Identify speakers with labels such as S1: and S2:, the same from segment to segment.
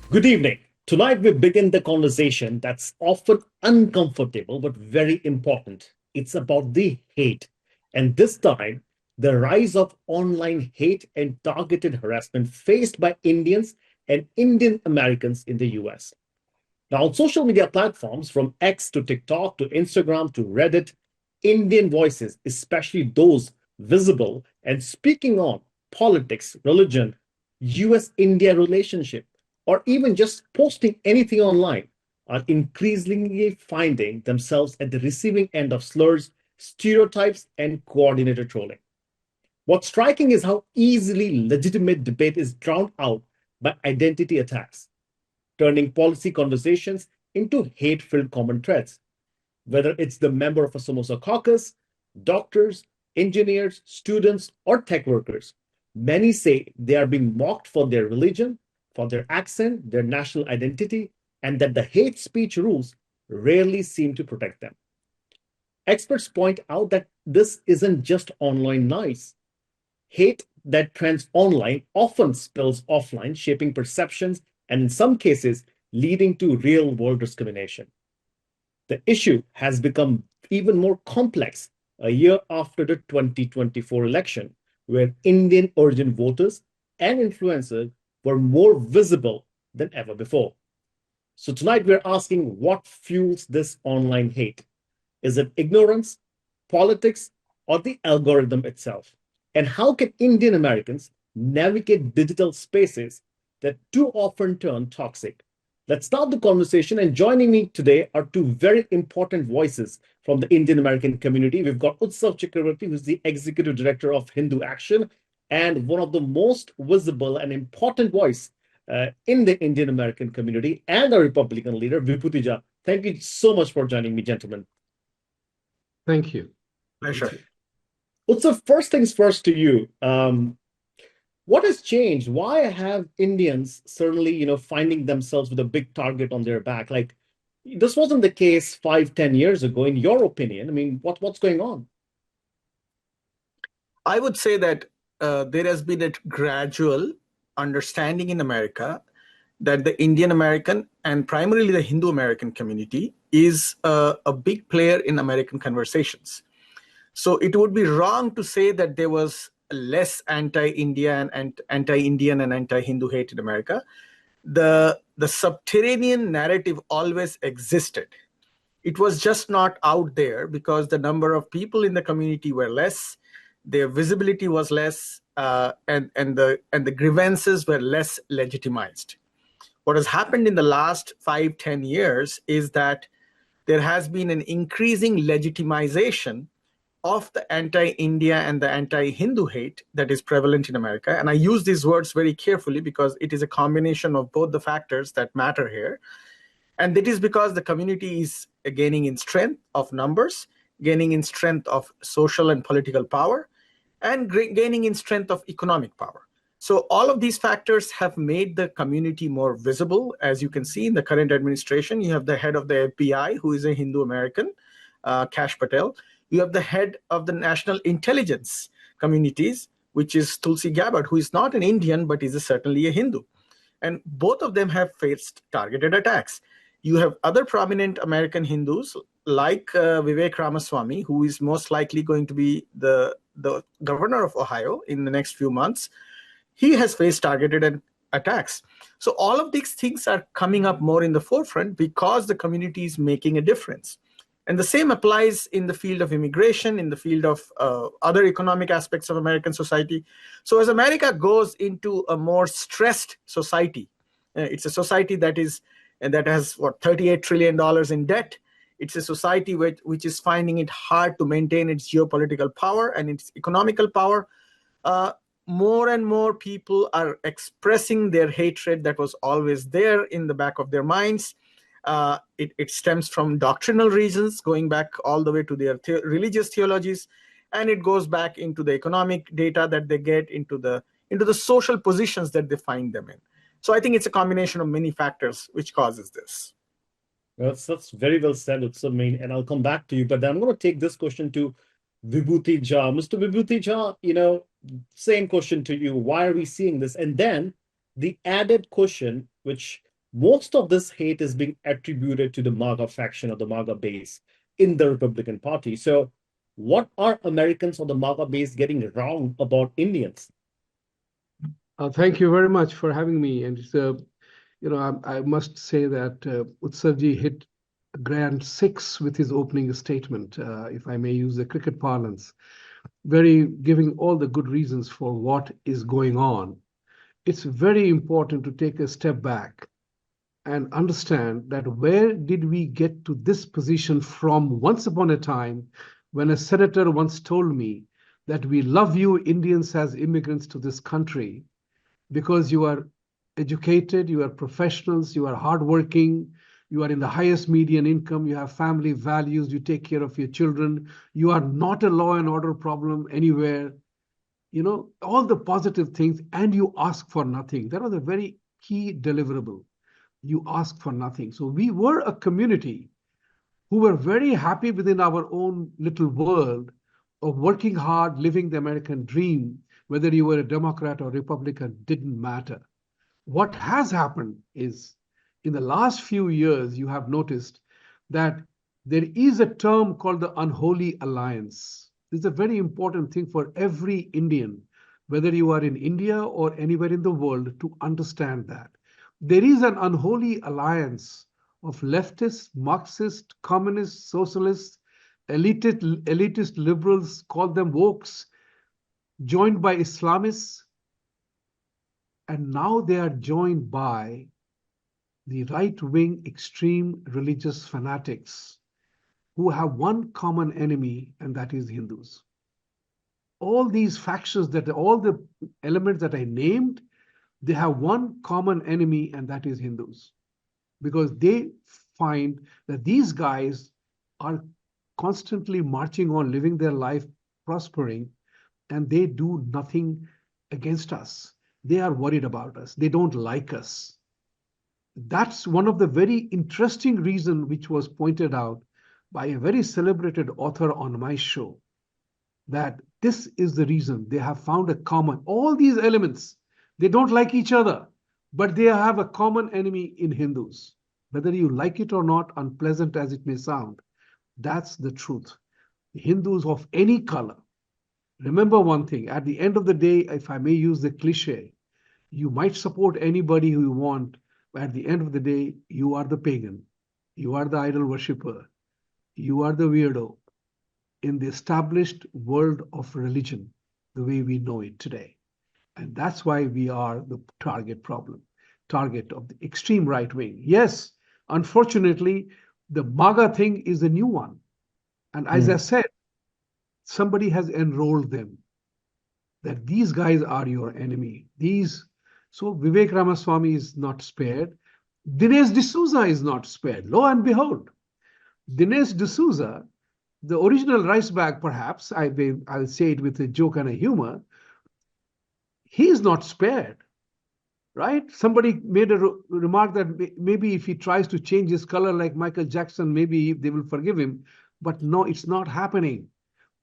S1: Good evening. Tonight we begin the conversation that's often uncomfortable but very important. It's about the hate. And this time, the rise of online hate and targeted harassment faced by Indians and Indian Americans in the US. Now, on social media platforms from X to TikTok to Instagram to Reddit, Indian voices, especially those visible and speaking on politics, religion, US India relationship, or even just posting anything online, are increasingly finding themselves at the receiving end of slurs, stereotypes, and coordinated trolling. What's striking is how easily legitimate debate is drowned out by identity attacks, turning policy conversations into hate filled common threads. Whether it's the member of a Samosa caucus, doctors, engineers, students, or tech workers, many say they are being mocked for their religion, for their accent, their national identity, and that the hate speech rules rarely seem to protect them. Experts point out that this isn't just online noise. Hate that trends online often spills offline, shaping perceptions and, in some cases, leading to real world discrimination. The issue has become even more complex a year after the 2024 election, where Indian origin voters and influencers were more visible than ever before. So, tonight we're asking what fuels this online hate? Is it ignorance, politics, or the algorithm itself? And how can Indian Americans navigate digital spaces that too often turn toxic? Let's start the conversation. And joining me today are two very important voices from the Indian American community. We've got Utsav Chakrabarti, who's the executive director of Hindu Action and one of the most visible and important voice in the Indian American community, and a Republican leader, Vibhuti Jha. Thank you so much for joining me, gentlemen.
S2: Thank you.
S3: Pleasure.
S1: Utsav, first things first to you. What has changed? Why have Indians suddenly, finding themselves with a big target on their back? Like this wasn't the case 5, 10 years ago. In your opinion, I mean, what's going on?
S3: I would say that there has been a gradual understanding in America that the Indian American and primarily the Hindu American community is a big player in American conversations. So it would be wrong to say that there was less anti-Indian and anti-Indian and anti-Hindu hate in America. The subterranean narrative always existed. It was just not out there because the number of people in the community were less, their visibility was less, and the grievances were less legitimized. What has happened in the last 5-10 years is that there has been an increasing legitimization of the anti-India and the anti-Hindu hate that is prevalent in America. And I use these words very carefully because it is a combination of both the factors that matter here. And that is because the community is gaining in strength of numbers, gaining in strength of social and political power, and gaining in strength of economic power. So all of these factors have made the community more visible. As you can see in the current administration, you have the head of the FBI, who is a Hindu American, Kash Patel. You have the head of the national intelligence communities, which is Tulsi Gabbard, who is not an Indian, but is certainly a Hindu. And both of them have faced targeted attacks. You have other prominent American Hindus like Vivek Ramaswamy, who is most likely going to be the governor of Ohio in the next few months. He has faced targeted attacks. So all of these things are coming up more in the forefront because the community is making a difference. And the same applies in the field of immigration, in the field of other economic aspects of American society. So as America goes into a more stressed society, it's a society that has $38 trillion in debt. It's a society which is finding it hard to maintain its geopolitical power and its economical power. More and more people are expressing their hatred that was always there in the back of their minds. It stems from doctrinal reasons, going back all the way to their religious theologies, and it goes back into the economic data that they get, into the social positions that they find them in. So I think it's a combination of many factors which causes this.
S1: That's very well said, Utsav, and I'll come back to you. But then I'm going to take this question to Vibhuti Jha. Mr. Vibhuti Jha, same question to you. Why are we seeing this? And then the added question, which most of this hate is being attributed to the MAGA faction or the MAGA base in the Republican Party. So, what are Americans on the MAGA base getting wrong about Indians?
S2: Thank you very much for having me. And it's, I must say that Utsavji hit grand six with his opening statement, if I may use the cricket parlance, giving all the good reasons for what is going on. It's very important to take a step back and understand that where did we get to this position from once upon a time when a senator once told me that we love you Indians as immigrants to this country because you are educated, you are professionals, you are hardworking, you are in the highest median income, you have family values, you take care of your children, you are not a law and order problem anywhere, all the positive things, and you ask for nothing. That was a very key deliverable. You ask for nothing. So we were a community who were very happy within our own little world of working hard, living the American dream. Whether you were a Democrat or Republican didn't matter. What has happened is, in the last few years, you have noticed that there is a term called the unholy alliance. This is a very important thing for every Indian, whether you are in India or anywhere in the world, to understand that. There is an unholy alliance of leftists, Marxists, communists, socialists, elitist liberals, call them wokes, joined by Islamists, and now they are joined by the right-wing extreme religious fanatics who have one common enemy, and that is Hindus. All these factions, all the elements that I named, they have one common enemy, and that is Hindus. Because they find that these guys are constantly marching on, living their life, prospering, and they do nothing against us. They are worried about us. They don't like us. That's one of the very interesting reasons which was pointed out by a very celebrated author on my show, that this is the reason they have found a common, all these elements, they don't like each other, but they have a common enemy in Hindus. Whether you like it or not, unpleasant as it may sound, that's the truth. Hindus of any color. Remember one thing, at the end of the day, if I may use the cliche, you might support anybody who you want, but at the end of the day, you are the pagan, you are the idol worshiper, you are the weirdo in the established world of religion, the way we know it today. And that's why we are the target of the extreme right wing. Yes, unfortunately, the MAGA thing is a new one. And as I said, somebody has enrolled them that these guys are your enemy. So Vivek Ramaswamy is not spared. Dinesh D'Souza is not spared. Lo and behold, Dinesh D'Souza, the original rice bag, perhaps, I'll say it with a joke and a humor, he is not spared, right? Somebody made a remark that maybe if he tries to change his color like Michael Jackson, maybe they will forgive him. But no, it's not happening.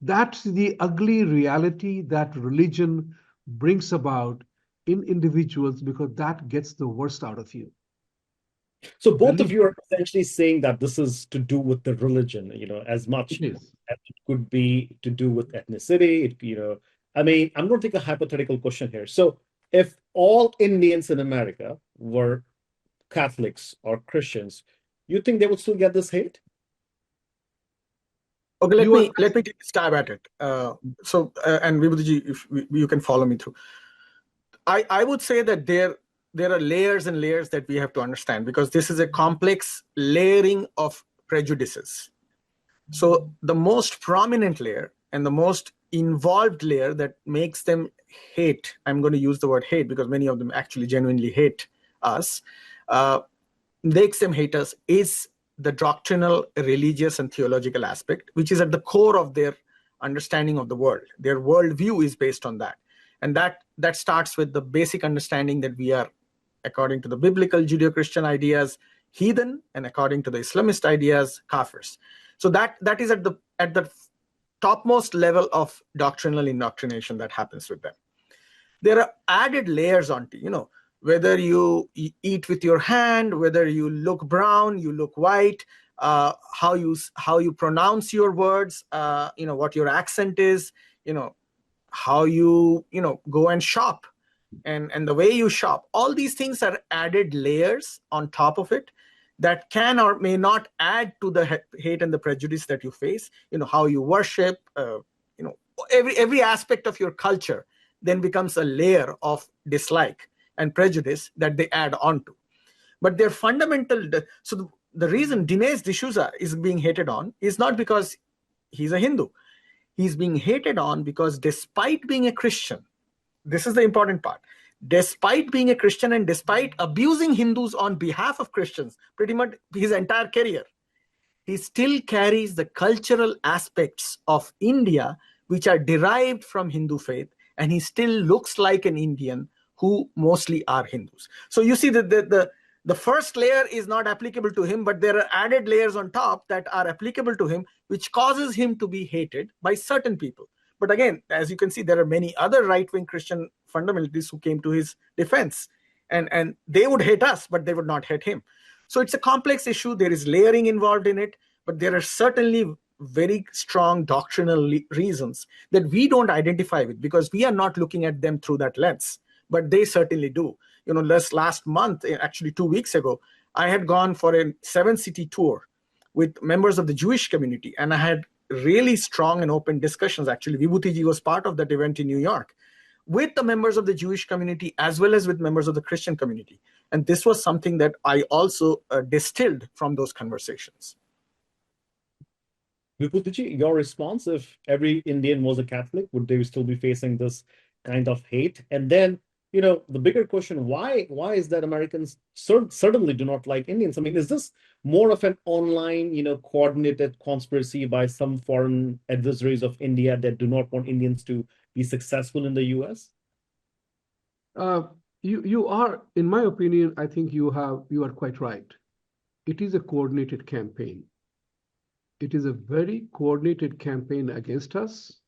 S2: That's the ugly reality that religion brings about in individuals, because that gets the worst out of you.
S1: So both of you are essentially saying that this is to do with the religion, as much
S2: It is.
S1: as it could be to do with ethnicity. I mean, I'm going to take a hypothetical question here. So if all Indians in America were Catholics or Christians, you think they would still get this hate?
S3: Okay, let me take a stab at it. And Vibhuti, if you can follow me through. I would say that there are layers and layers that we have to understand, because this is a complex layering of prejudices. So the most prominent layer and the most involved layer that makes them hate, I'm going to use the word hate because many of them actually genuinely hate us, makes them hate us, is the doctrinal, religious, and theological aspect, which is at the core of their understanding of the world. Their worldview is based on that. And that starts with the basic understanding that we are, according to the biblical Judeo-Christian ideas, heathen, and according to the Islamist ideas, kafirs. So that is at the topmost level of doctrinal indoctrination that happens with them. There are added layers onto, whether you eat with your hand, whether you look brown, you look white, how you pronounce your words, what your accent is, how you go and shop, and the way you shop. All these things are added layers on top of it that can or may not add to the hate and the prejudice that you face. How you worship, every aspect of your culture then becomes a layer of dislike and prejudice that they add on to. But their fundamental, so the reason Dinesh D'Souza is being hated on is not because he's a Hindu. He's being hated on because despite being a Christian, this is the important part, despite being a Christian and despite abusing Hindus on behalf of Christians pretty much his entire career, he still carries the cultural aspects of India which are derived from Hindu faith, and he still looks like an Indian who mostly are Hindus. So you see that the first layer is not applicable to him, but there are added layers on top that are applicable to him, which causes him to be hated by certain people. But again, as you can see, there are many other right-wing Christian fundamentalists who came to his defense, and they would hate us, but they would not hate him. So it's a complex issue. There is layering involved in it, but there are certainly very strong doctrinal reasons that we don't identify with because we are not looking at them through that lens, but they certainly do. Last month, actually 2 weeks ago, I had gone for a 7-city tour with members of the Jewish community, and I had really strong and open discussions. Actually, Vibhuti Ji was part of that event in New York with the members of the Jewish community as well as with members of the Christian community. And this was something that I also distilled from those conversations.
S1: Vibhuti Ji, your response, if every Indian was a Catholic, would they still be facing this kind of hate? And then, the bigger question, why is that Americans certainly do not like Indians? I mean, is this more of an online, coordinated conspiracy by some foreign adversaries of India that do not want Indians to be successful in the US?
S2: You are, in my opinion, I think you are quite right. It is a coordinated campaign. It is a very coordinated campaign against us.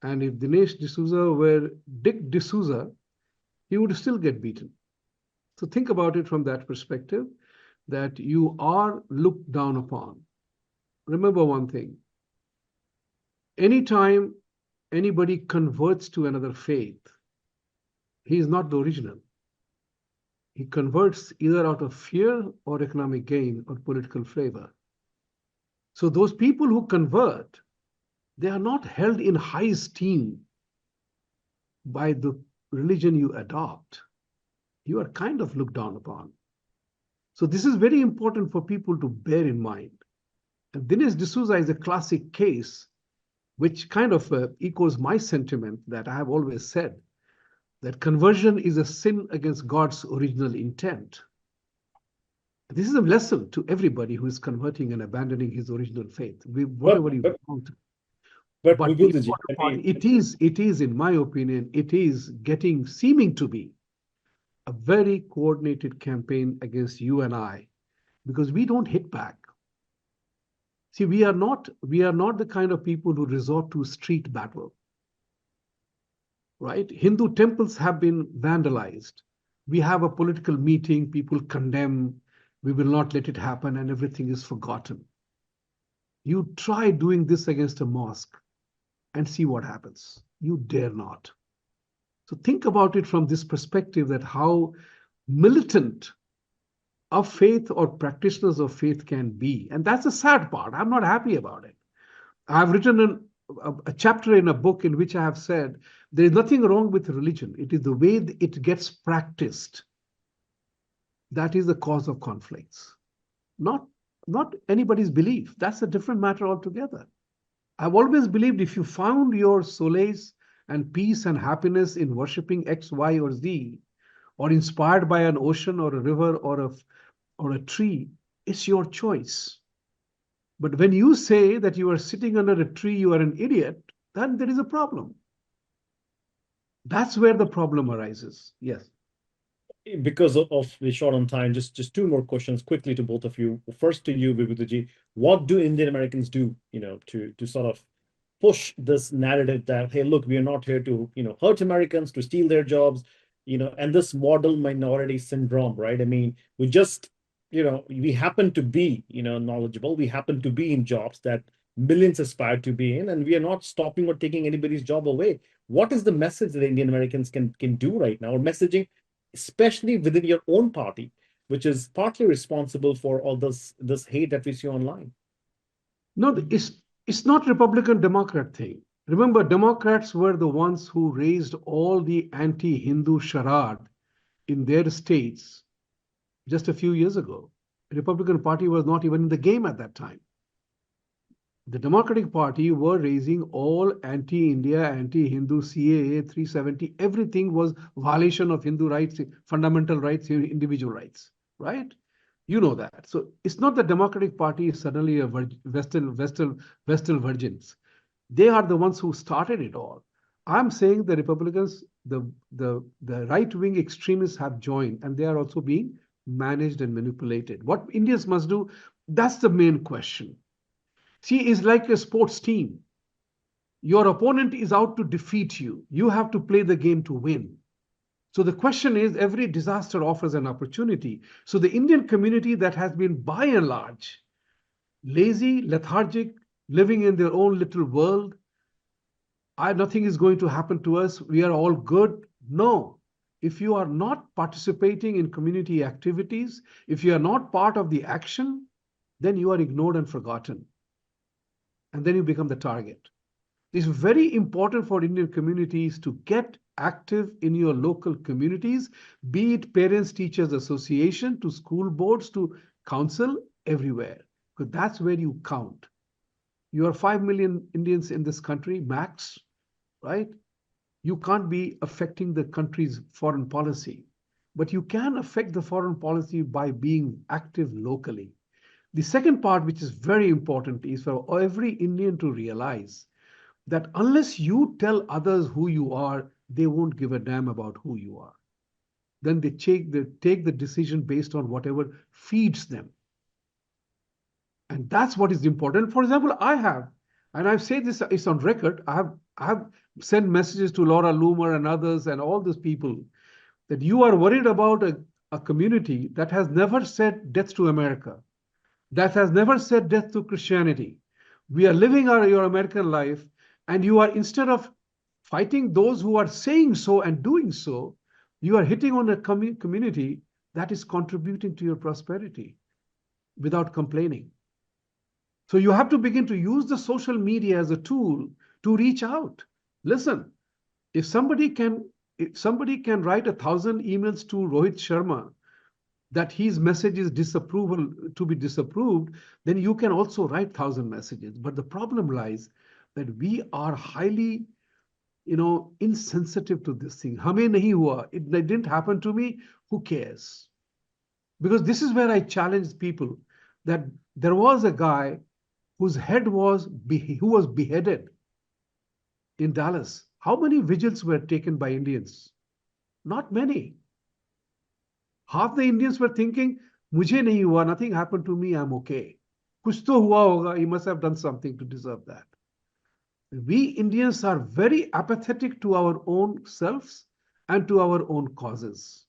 S2: And if Dinesh D'Souza were Dick D'Souza, he would still get beaten. So think about it from that perspective, that you are looked down upon. Remember one thing. Anytime anybody converts to another faith, he is not the original. He converts either out of fear or economic gain or political flavor. So those people who convert, they are not held in high esteem by the religion you adopt. You are kind of looked down upon. So this is very important for people to bear in mind. And Dinesh D'Souza is a classic case which kind of echoes my sentiment that I have always said, that conversion is a sin against God's original intent. This is a lesson to everybody who is converting and abandoning his original faith, whatever you want. But it is, in my opinion, it is seeming to be a very coordinated campaign against you and I, because we don't hit back. See, we are not the kind of people who resort to street battle, right? Hindu temples have been vandalized. We have a political meeting, people condemn, we will not let it happen, and everything is forgotten. You try doing this against a mosque and see what happens. You dare not. So think about it from this perspective, that how militant a faith or practitioners of faith can be. And that's the sad part. I'm not happy about it. I've written a chapter in a book in which I have said there is nothing wrong with religion. It is the way it gets practiced that is the cause of conflicts, not anybody's belief. That's a different matter altogether. I've always believed if you found your solace and peace and happiness in worshiping X, Y, or Z, or inspired by an ocean or a river or a tree, it's your choice. But when you say that you are sitting under a tree, you are an idiot, then there is a problem. That's where the problem arises. Yes.
S1: Because of the short on time, just two more questions quickly to both of you. First to you, Vibhuti Ji, what do Indian Americans do, to sort of push this narrative that, hey, look, we are not here to, hurt Americans, to steal their jobs. and this model minority syndrome, right? I mean, we just, we happen to be, knowledgeable. We happen to be in jobs that millions aspire to be in, and we are not stopping or taking anybody's job away. What is the message that Indian Americans can do right now, or messaging, especially within your own party, which is partly responsible for all this hate that we see online?
S2: No, it's not Republican Democrat thing. Remember, Democrats were the ones who raised all the anti-Hindu charade in their states just a few years ago. The Republican Party was not even in the game at that time. The Democratic Party were raising all anti-India, anti-Hindu, CAA, 370. Everything was violation of Hindu rights, fundamental rights, individual rights, right? You know that. So it's not the Democratic Party is suddenly a Vestal virgins. They are the ones who started it all. I'm saying the Republicans, the right-wing extremists have joined, and they are also being managed and manipulated. What Indians must do, that's the main question. See, is like a sports team. Your opponent is out to defeat you. You have to play the game to win. So the question is, every disaster offers an opportunity. So the Indian community that has been by and large lazy, lethargic, living in their own little world, nothing is going to happen to us, we are all good. No. If you are not participating in community activities, if you are not part of the action, then you are ignored and forgotten. And then you become the target. It's very important for Indian communities to get active in your local communities, be it parents, teachers association, to school boards, to council, everywhere. Because that's where you count. You are 5 million Indians in this country, max, right? You can't be affecting the country's foreign policy, but you can affect the foreign policy by being active locally. The second part, which is very important, is for every Indian to realize that unless you tell others who you are, they won't give a damn about who you are. Then they take the decision based on whatever feeds them. And that's what is important. For example, I've said this, it's on record, I have sent messages to Laura Loomer and others and all those people that you are worried about a community that has never said death to America, that has never said death to Christianity. We are living your American life, and you are, instead of fighting those who are saying so and doing so, you are hitting on a community that is contributing to your prosperity without complaining. So you have to begin to use the social media as a tool to reach out. Listen, if somebody can write 1,000 emails to Rohit Sharma that his message is disapproval to be disapproved, then you can also write 1,000 messages. But the problem lies that we are highly, insensitive to this thing. Hame nahi hua. It didn't happen to me. Who cares? Because this is where I challenge people that there was a guy whose head who was beheaded in Dallas. How many vigils were taken by Indians? Not many. Half the Indians were thinking, mujhe nahi hua, nothing happened to me, I'm okay. Kuch to hua hoga, he must have done something to deserve that. We Indians are very apathetic to our own selves and to our own causes.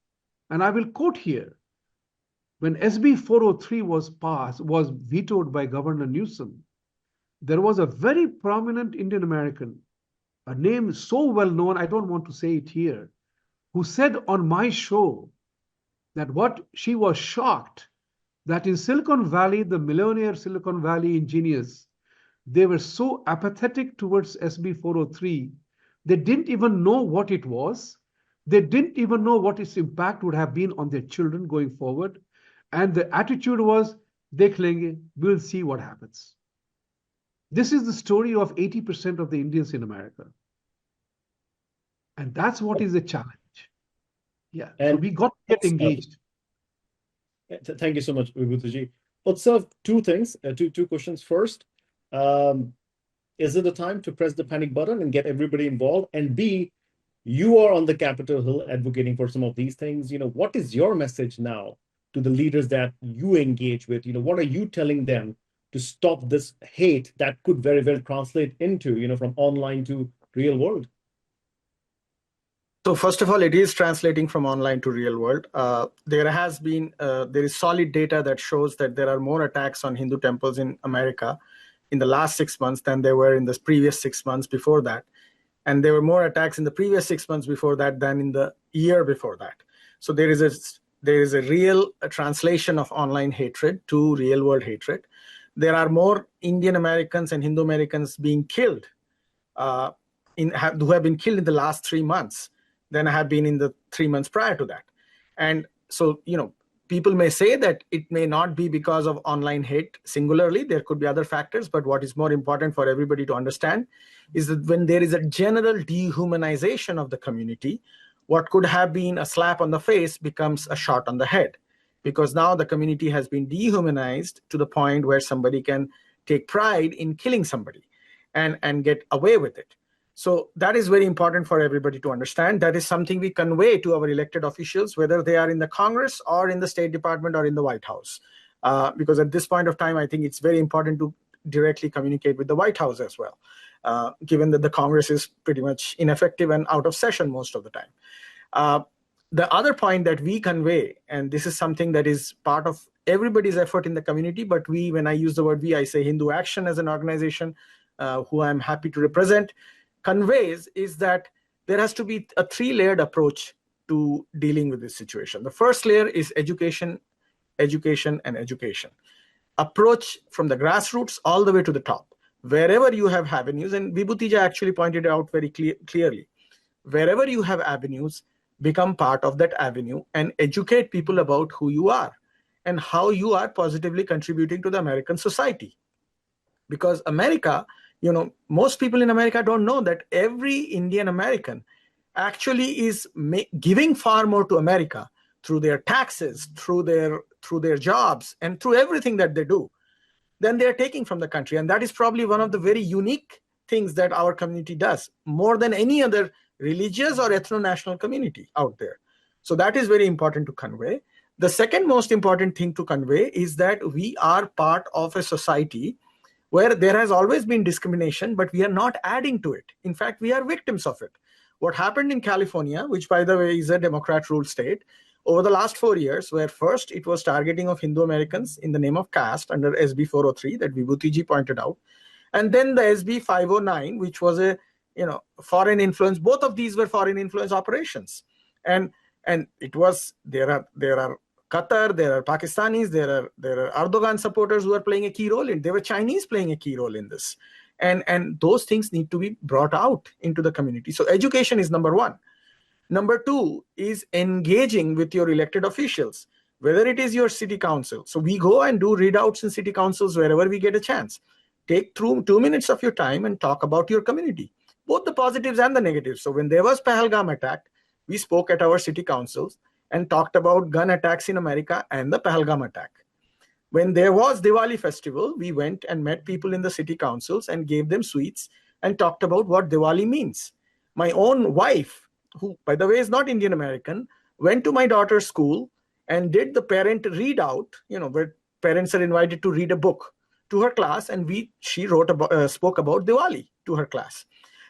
S2: And I will quote here, when SB 403 was vetoed by Governor Newsom, there was a very prominent Indian American, a name so well known, I don't want to say it here, who said on my show that she was shocked that in Silicon Valley, the millionaire Silicon Valley engineers, they were so apathetic towards SB 403, they didn't even know what it was. They didn't even know what its impact would have been on their children going forward. And the attitude was, dekh lenge, we'll see what happens. This is the story of 80% of the Indians in America. And that's what is the challenge. Yeah, so we got to get engaged.
S1: Thank you so much, Vibhuti. Utsav, two things, two questions. First, is it a time to press the panic button and get everybody involved? And B, you are on the Capitol Hill advocating for some of these things. What is your message now to the leaders that you engage with? What are you telling them to stop this hate that could very well translate into, from online to real world?
S3: So first of all, it is translating from online to real world. There is solid data that shows that there are more attacks on Hindu temples in America in the last 6 months than there were in the previous 6 months before that. And there were more attacks in the previous 6 months before that than in the year before that. So there is a real translation of online hatred to real world hatred. There are more Indian Americans and Hindu Americans being killed who have been killed in the last 3 months than have been in the 3 months prior to that. And so, people may say that it may not be because of online hate singularly. There could be other factors, but what is more important for everybody to understand is that when there is a general dehumanization of the community, what could have been a slap on the face becomes a shot on the head, because now the community has been dehumanized to the point where somebody can take pride in killing somebody and get away with it. So that is very important for everybody to understand. That is something we convey to our elected officials, whether they are in the Congress or in the State Department or in the White House. Because at this point of time, I think it's very important to directly communicate with the White House as well, given that the Congress is pretty much ineffective and out of session most of the time. The other point that we convey, and this is something that is part of everybody's effort in the community, but when I use the word we, I say Hindu Action as an organization, who I'm happy to represent, conveys is that there has to be a 3-layered approach to dealing with this situation. The first layer is education, education, and education. Approach from the grassroots all the way to the top. Wherever you have avenues, and Vibhuti Jha actually pointed out very clearly, wherever you have avenues, become part of that avenue and educate people about who you are and how you are positively contributing to the American society. Because America, most people in America don't know that every Indian American actually is giving far more to America through their taxes, through their jobs, and through everything that they do than they're taking from the country. And that is probably one of the very unique things that our community does, more than any other religious or ethno-national community out there. So that is very important to convey. The second most important thing to convey is that we are part of a society where there has always been discrimination, but we are not adding to it. In fact, we are victims of it. What happened in California, which by the way is a Democrat-ruled state, over the last 4 years, where first it was targeting of Hindu Americans in the name of caste under SB 403 that Vibhuti Ji pointed out, and then the SB 509, which was a foreign influence. Both of these were foreign influence operations, and it was there are Qatar, there are Pakistanis, there are Erdogan supporters who are playing a key role in. There were Chinese playing a key role in this, and those things need to be brought out into the community. So education is number one. Number two is engaging with your elected officials, whether it is your city council. So we go and do readouts in city councils wherever we get a chance. Take 2 minutes of your time and talk about your community, both the positives and the negatives. So when there was Pahalgam attack, we spoke at our city councils and talked about gun attacks in America and the Pahalgam attack. When there was Diwali festival, we went and met people in the city councils and gave them sweets and talked about what Diwali means. My own wife, who by the way is not Indian American, went to my daughter's school and did the parent readout, where parents are invited to read a book to her class, and she spoke about Diwali to her class.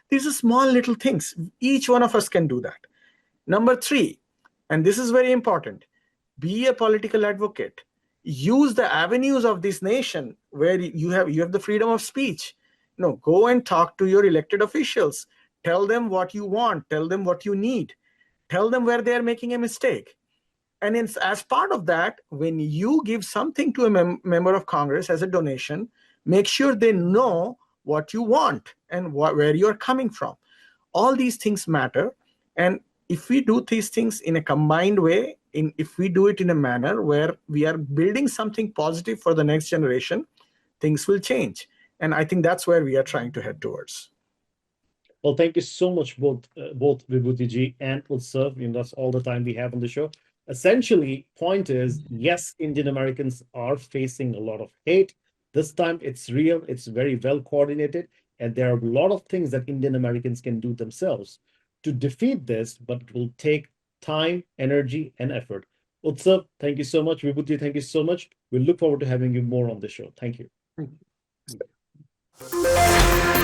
S3: These are small little things. Each one of us can do that. Number 3, and this is very important, be a political advocate. Use the avenues of this nation where you have the freedom of speech. Go and talk to your elected officials. Tell them what you want. Tell them what you need. Tell them where they are making a mistake. And as part of that, when you give something to a member of Congress as a donation, make sure they know what you want and where you're coming from. All these things matter. And if we do these things in a combined way, if we do it in a manner where we are building something positive for the next generation, things will change. And I think that's where we are trying to head towards.
S1: Well, thank you so much, both Vibhuti Ji and Utsav. That's all the time we have on the show. Essentially, point is, yes, Indian Americans are facing a lot of hate. This time it's real, it's very well coordinated, and there are a lot of things that Indian Americans can do themselves to defeat this, but it will take time, energy, and effort. Utsav, thank you so much. Vibhuti, thank you so much. We look forward to having you more on the show. Thank you.
S2: Thank you.